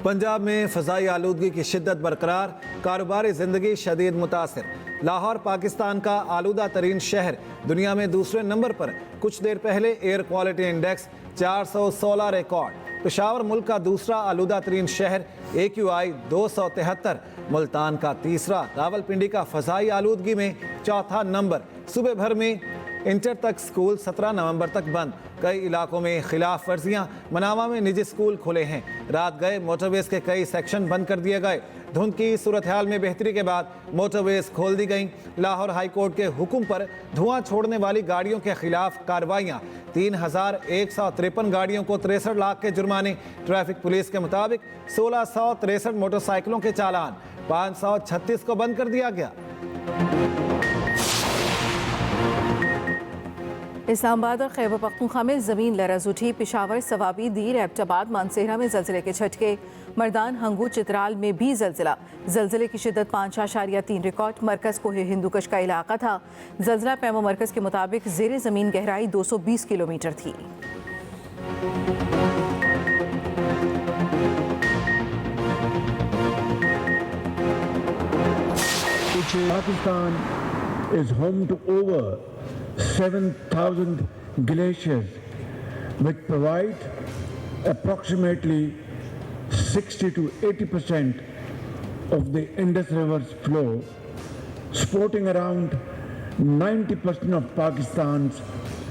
पंजाब में फ़ज़ाई आलूदगी की शिद्दत बरकरार, कारोबारी ज़िंदगी शदीद मुतासिर। लाहौर पाकिस्तान का आलूदा तरीन शहर, दुनिया में दूसरे नंबर पर। कुछ देर पहले air quality index 416 record. Peshawar मुल्क का दूसरा आलूदा तरीन शहर, AQI 273। मुल्तान का तीसरा। रावलपिंडी का फ़ज़ाई आलूदगी में चौथा नंबर। सुबह भर में इंटर तक स्कूल 17 नवंबर तक बंद। कई इलाकों में खिलाफ वर्जियाँ। मनामा में निजी स्कूल खुले हैं। रात गए मोटरवेज के कई सेक्शन बंद कर दिए गए। धुंध की सूरत हाल में बेहतरी के बाद मोटरवेज खोल दी गईं। लाहौर हाई कोर्ट के हुक्म पर धुआं छोड़ने वाली गाड़ियों के खिलाफ कार्रवाइयाँ। 3153 गाड़ियों को 63 लाख के जुर्माने। ट्रैफिक पुलिस के मुताबिक 1663 मोटरसाइकिलों के चालान। 536 को बंद कर दिया गया। इस्लामाबाद और खैबर पख्तूनख्वा में ज़मीन लरज़ उठी। पेशावर, सवाबी, दीर, एबटाबाद, मानसेहरा में ज़लज़ले के झटके। मर्दान, हंगू, चित्राल में भी ज़लज़ले की शिद्दत 5.3 रिकॉर्ड। मरकज़ को हिंदुकश का इलाका था। ज़लज़ला पैमा मरकज़ के मुताबिक ज़ेर ज़मीन गहराई 220 किलोमीटर थी। Pakistan is home to over 7,000 glaciers, which provide approximately 60 to 80% of the Indus River's flow, supporting around 90% of Pakistan's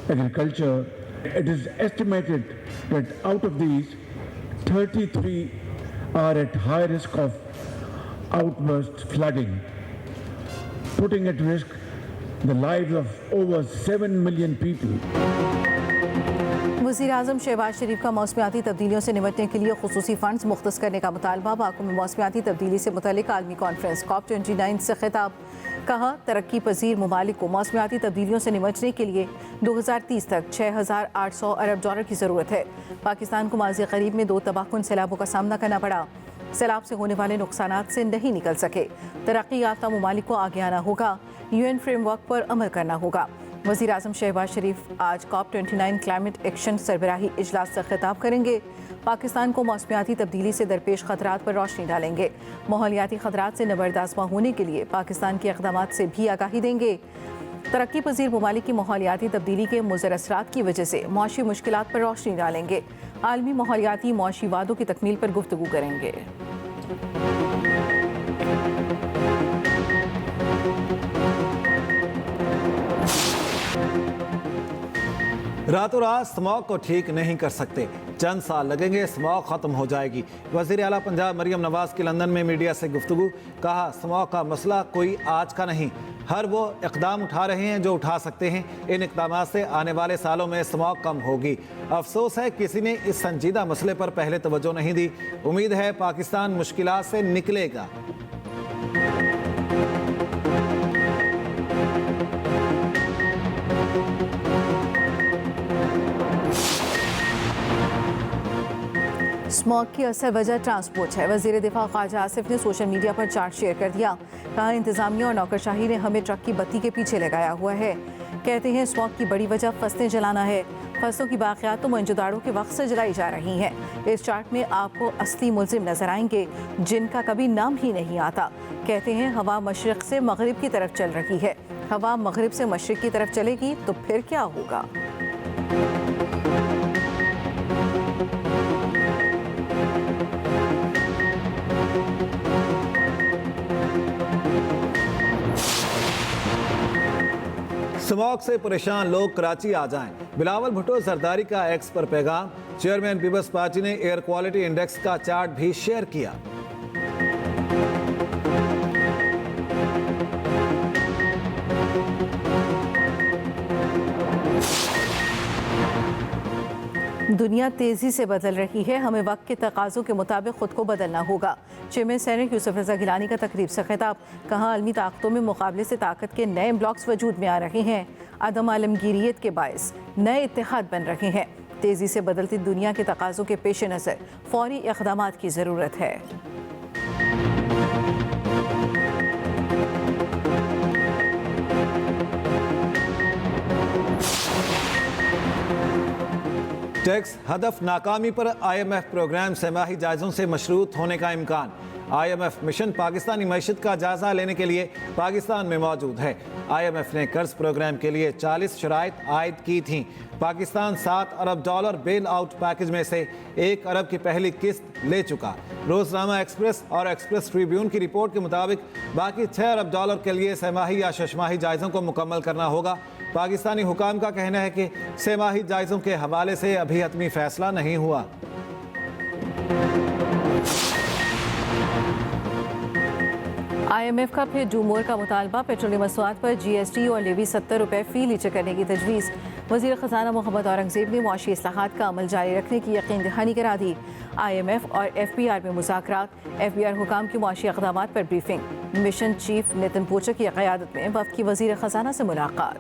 agriculture. It is estimated that out of these, 33 are at high risk of outburst flooding, putting at risk the lives of over 7 million people. वज़ीर आज़म शहबाज शरीफ का मौसमियाती तब्दीलियों से निपटने के लिए खुसूसी funds मुख्तस करने का मुतालबा। Baku में मौसमियाती तब्दीली से मुतल्लिक आलमी कॉन्फ्रेंस COP29 से खिताब। कहा, तरक्की पजीर ममालिक को मौसमियाती तब्दीलियों से निपटने के लिए 2030 तक $6,800 अरब की ज़रूरत है। पाकिस्तान को माज़ी करीब में 2 तबाहकुन सैलाबों का सामना करना पड़ा। सैलाब से होने वाले नुकसानात से नहीं निकल सके। तरक्की याफ्ता ममालिक को आगे आना होगा। UN फ्रेमवर्क पर अमल करना होगा। वज़ीर आज़म शहबाज शरीफ आज COP29 क्लाइमेट एक्शन सरबराही इजलास से खिताब करेंगे। पाकिस्तान को मौसमियाती तब्दीली से दरपेश खतरात पर रोशनी डालेंगे। माहौलियाती खतरात से नबरदास्मा होने के लिए पाकिस्तान के इक़दामात से भी आगाही देंगे। तरक्की पजीर ममालिक की माहौलियाती तब्दीली के मुज़र असरात की वजह से मुआशी मुश्किलात पर रोशनी डालेंगे। आलमी माहौलियाती मुआशी वादों की तकमील पर गुफ्तगू करेंगे। रातों रात स्मॉग को ठीक नहीं कर सकते। चंद साल लगेंगे, स्मॉग खत्म हो जाएगी। वज़ीर आला पंजाब मरियम नवाज़ की लंदन में मीडिया से गुफ्तगू। कहा, स्मॉग का मसला कोई आज का नहीं, हर वो इक़दाम उठा रहे हैं जो उठा सकते हैं। इन इक़दामात से आने वाले सालों में स्मॉग कम होगी। अफसोस है किसी ने इस संजीदा मसले पर पहले तवज्जो नहीं दी। उम्मीद है पाकिस्तान मुश्किलात से निकलेगा। स्मॉग की असल वजह ट्रांसपोर्ट है। वज़ीर दिफा ख्वाजा आसिफ ने सोशल मीडिया पर चार्ट शेयर कर दिया। कहा, इंतज़ामिया और नौकरशाही ने हमें ट्रक की बत्ती के पीछे लगाया हुआ है। कहते हैं स्मॉग की बड़ी वजह फसलें जलाना है। फसलों की बाक़ियात तो मंजूदारों के वक्त से जलाई जा रही हैं। इस चार्ट में आपको असली मुलजिम नजर आएंगे जिनका कभी नाम ही नहीं आता। कहते हैं हवा मशरिक़ से मगरिब की तरफ चल रही है। हवा मगरिब से मशरिक़ की तरफ चलेगी तो फिर क्या होगा? स्मॉग से परेशान लोग कराची आ जाएं। बिलावल भुट्टो जरदारी का एक्स पर पैगाम। चेयरमैन पीपल्स पार्टी ने एयर क्वालिटी इंडेक्स का चार्ट भी शेयर किया। दुनिया तेज़ी से बदल रही है, हमें वक्त के तकाज़ों के मुताबिक ख़ुद को बदलना होगा। चेयरमैन सेनेट यूसुफ रज़ा गिलानी का तकरीब से खिताब। कहा, आलमी ताकतों में मुकाबले से ताकत के नए ब्लॉक्स वजूद में आ रहे हैं। अदम आलमगीरियत के बायस नए इत्तेहाद बन रहे हैं। तेज़ी से बदलती दुनिया के तकाज़ों के पेश नज़र फ़ौरी इक़दामात की ज़रूरत है। टैक्स हदफ नाकामी पर IMF प्रोग्राम सहमाही जायज़ों से मशरूत होने का इम्कान। IMF मिशन पाकिस्तानी मईशत का जायजा लेने के लिए पाकिस्तान में मौजूद है। IMF ने कर्ज प्रोग्राम के लिए 40 शराइत आयद की थीं। पाकिस्तान $7 अरब बेल आउट पैकेज में से 1 अरब की पहली किस्त ले चुका। रोजनामा एक्सप्रेस और एक्सप्रेस ट्रिब्यून की रिपोर्ट के मुताबिक बाकी $6 अरब के लिए सहमाही या शशमाही जायज़ों को मुकम्मल करना होगा। पाकिस्तानी हुकाम का कहना है कि सहमाही जायज़ों के हवाले से अभी हतमी फैसला नहीं हुआ। IMF का फिर डू मोर का मुतालबा। पेट्रोलियम मसनूआत पर GST और लेवी ₹70 फी लीटर करने की तजवीज़। वज़ीर ख़जाना मोहम्मद औरंगज़ेब ने मुआशी इस्लाहात का अमल जारी रखने की यकीन दहानी करा दी। IMF और FBR में मुज़ाकरात। FBR हुकाम की मुआशी इक़दामात पर ब्रीफिंग। मिशन चीफ नितिन पोचर की क़यादत में वफ़द की वज़ीर ख़जाना से मुलाकात।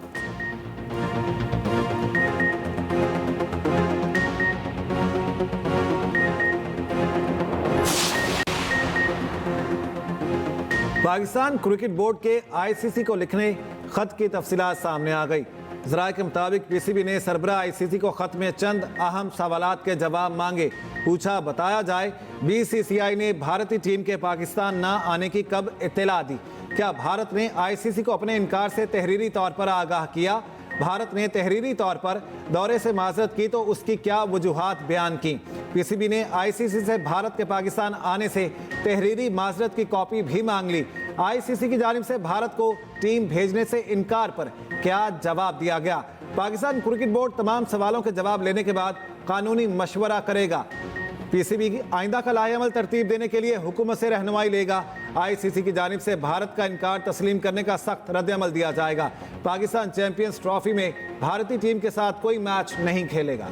पाकिस्तान क्रिकेट बोर्ड के ICC को लिखने खत की तफसीलात सामने आ गई। ज़राए के मुताबिक PCB ने सरबराह ICC को खत में चंद अहम सवालात के जवाब मांगे। पूछा बताया जाए BCCI ने भारतीय टीम के पाकिस्तान न आने की कब इत्तला दी? क्या भारत ने ICC को अपने इनकार से तहरीरी तौर पर आगाह किया? भारत ने तहरीरी तौर पर दौरे से माजरत की तो उसकी क्या वजूहात बयान की? PCB ने ICC से भारत के पाकिस्तान आने से तहरीरी माजरत की कॉपी भी मांग ली। ICC की जानिब से भारत को टीम भेजने से इनकार पर क्या जवाब दिया गया? पाकिस्तान क्रिकेट बोर्ड तमाम सवालों के जवाब लेने के बाद कानूनी मशवरा करेगा। PCB की आइंदा का लाएअमल तरतीब देने के लिए हुकूमत से रहनुमाई लेगा। ICC की जानिब से भारत का इनकार तस्लीम करने का सख्त रद्द-ए-अमल दिया जाएगा। पाकिस्तान चैंपियंस ट्रॉफी में भारतीय टीम के साथ कोई मैच नहीं खेलेगा।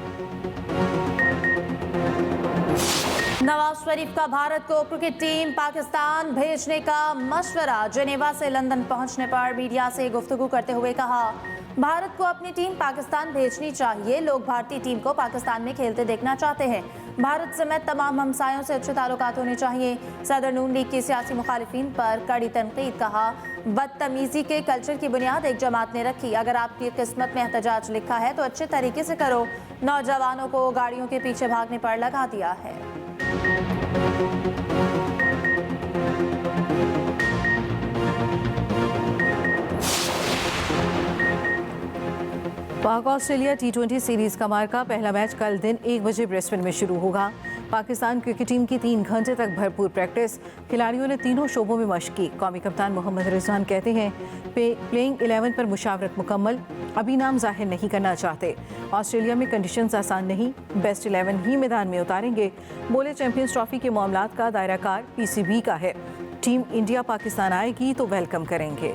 नवाज शरीफ का भारत को क्रिकेट टीम पाकिस्तान भेजने का मशवरा। जेनेवा से लंदन पहुंचने पर मीडिया से गुफ्तगू करते हुए कहा, भारत को अपनी टीम पाकिस्तान भेजनी चाहिए। लोग भारतीय टीम को पाकिस्तान में खेलते देखना चाहते हैं। भारत समेत तमाम हमसायों से अच्छे ताल्लुकात होने चाहिए। सदर नून लीग की सियासी मुखालिफिन पर कड़ी तनकीद। कहा, बदतमीजी के कल्चर की बुनियाद एक जमात ने रखी। अगर आपकी किस्मत में एहतजाज लिखा है तो अच्छे तरीके से करो। नौजवानों को गाड़ियों के पीछे भागने पर लगा दिया है। पाक ऑस्ट्रेलिया T20 सीरीज का मार्का। पहला मैच कल दिन 1 बजे ब्रिस्बेन में शुरू होगा। पाकिस्तान क्रिकेट टीम की 3 घंटे तक भरपूर प्रैक्टिस। खिलाड़ियों ने तीनों शोबों में मशक की। कौमी कप्तान मोहम्मद रिजवान कहते हैं प्लेइंग 11 पर मुशावरत मुकम्मल, अभी नाम जाहिर नहीं करना चाहते। ऑस्ट्रेलिया में कंडीशंस आसान नहीं, बेस्ट 11 ही मैदान में उतारेंगे। बोले चैंपियंस ट्रॉफी के मामलात का दायराकार PCB का है। टीम इंडिया पाकिस्तान आएगी तो वेलकम करेंगे।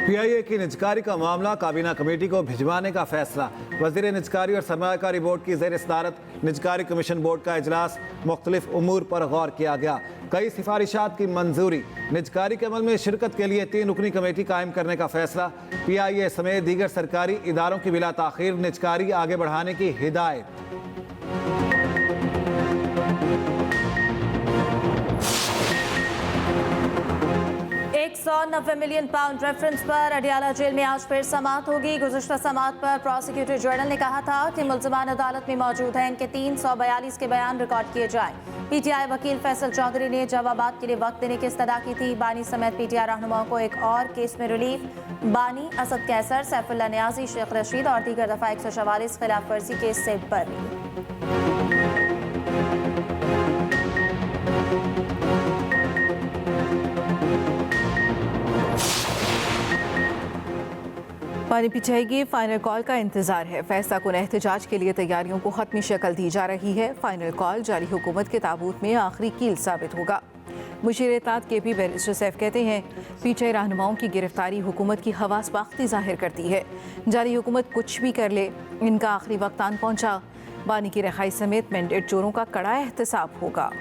PIA की निजकारी का मामला काबीना कमेटी को भिजवाने का फैसला। वज़ीर निजकारी और सरमायाकारी बोर्ड की ज़ेर सदारत निजकारी कमीशन बोर्ड का इजलास। मुख्तलिफ उमूर पर गौर किया गया। कई सिफारिशात की मंजूरी। निजकारी के अमल में शिरकत के लिए 3 रुकनी कमेटी कायम करने का फैसला। PIA समेत दीगर सरकारी इदारों की बिला ताखीर निजकारी आगे बढ़ाने की हिदायत। 190 मिलियन पाउंड रेफरेंस पर अडियाला जेल में आज फिर समाअत होगी। गुज़िश्ता समाअत पर प्रोसिक्यूटर जनरल ने कहा था कि मुल्ज़िमान अदालत में मौजूद हैं, इनके 342 के बयान रिकॉर्ड किए जाएं। PTI वकील फैसल चौधरी ने जवाबात के लिए वक्त देने की इस्तदा की थी। बानी समेत PTI रहनुमाओं को एक और केस में रिलीफ। बानी, असद कैसर, सैफुल्लाह नियाज़ी, शेख रशीद और दीगर दफ़ा 144 खिलाफ वर्जी केस से बरी। पानी पिछाएगी, फाइनल कॉल का इंतजार है। फैसला कुन एहतजाज के लिए तैयारियों को हतमी शक्ल दी जा रही है। फाइनल कॉल जारी हुकूमत के ताबूत में आखिरी कील साबित होगा। मुशीर इत्तेहाद KP बैरिस्टर सैफ कहते हैं PTI रहनुमाओं की गिरफ्तारी हुकूमत की हवास बाख्ती जाहिर करती है। जारी हुकूमत कुछ भी कर ले, इनका आखिरी वक्त आन पहुंचा। बानी की रहाई समेत मैंडेट चोरों का कड़ा एहतसाब होगा।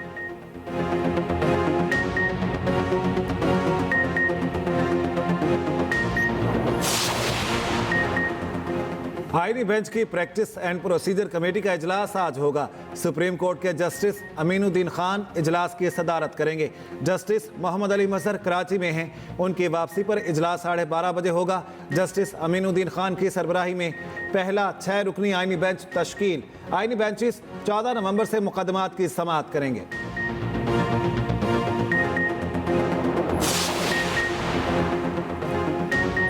आईनी बेंच की प्रैक्टिस एंड प्रोसीजर कमेटी का इजलास आज होगा। सुप्रीम कोर्ट के जस्टिस अमीनुद्दीन खान इजलास की सदारत करेंगे। जस्टिस मोहम्मद अली मजहर कराची में हैं। उनकी वापसी पर इजलास 12:30 बजे होगा। जस्टिस अमीनुद्दीन खान की सरबराही में पहला 6 रुकनी आईनी बेंच तश्कील। आईनी बेंचेस 14 नवंबर से मुकदमात की समाअत करेंगे।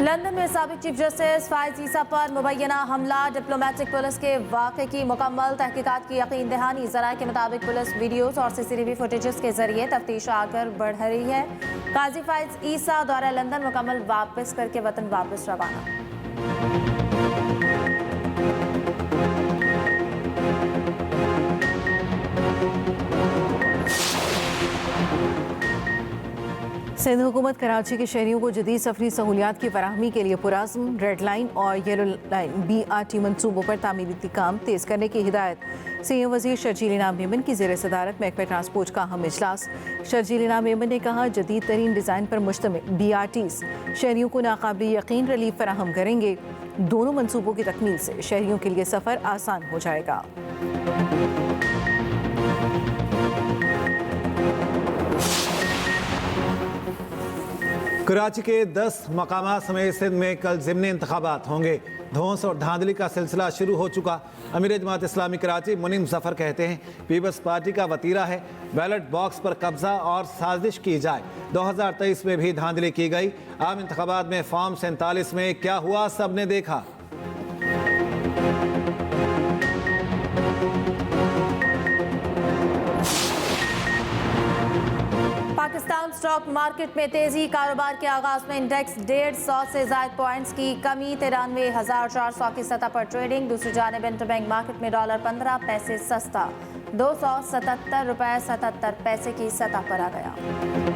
लंदन में साबिक चीफ जस्टिस फाइज ईसा पर मुबैना हमला, डिप्लोमेटिक पुलिस के वाक़े की मुकम्मल तहकीकात की यकीन दहानी। ज़राए के मुताबिक पुलिस वीडियोस और CCTV फुटेजेस के जरिए तफ्तीश आकर बढ़ रही है। काजी फाइज ईसा दौरा लंदन मुकम्मल वापस करके वतन वापस रवाना। सिंध हुकूमत कराची के शहरियों को जदीद सफरी सहूलियात की फराहमी के लिए पुराज़्म रेड लाइन और येलो लाइन BRT मनसूबों पर तामीराती काम तेज़ करने की हिदायत। सीएम वज़ीर शर्जील इनाम मेमन की ज़ेर सदारत महकमा ट्रांसपोर्ट का अहम इजलास। शर्जील इनाम मेमन ने कहा, जदीद तरीन डिज़ाइन पर मुश्तमिल BRTs शहरियों को नाकाबिल यकीन रिलीफ फराहम करेंगे। दोनों मनसूबों की तकमील से शहरियों के लिए सफ़र आसान हो जाएगा। कराची के 10 मकामात समेत सिंध में कल ज़िमनी इंतखाबात होंगे। धौंस और धांधली का सिलसिला शुरू हो चुका। अमीर जमात इस्लामी कराची मुनीम जफर कहते हैं, पीपल्स पार्टी का वतीरा है बैलेट बॉक्स पर कब्जा और साजिश की जाए। 2023 में भी धांधली की गई। आम इंतखाबात में फॉर्म 47 में क्या हुआ सबने देखा। पाकिस्तान स्टॉक मार्केट में तेजी, कारोबार के आगाज में इंडेक्स 150 से ज्यादा पॉइंट्स की कमी, 93,400 की सतह पर ट्रेडिंग। दूसरी जानिब इंटरबैंक मार्केट में डॉलर 15 पैसे सस्ता 277 रुपए 77 पैसे की सतह पर आ गया।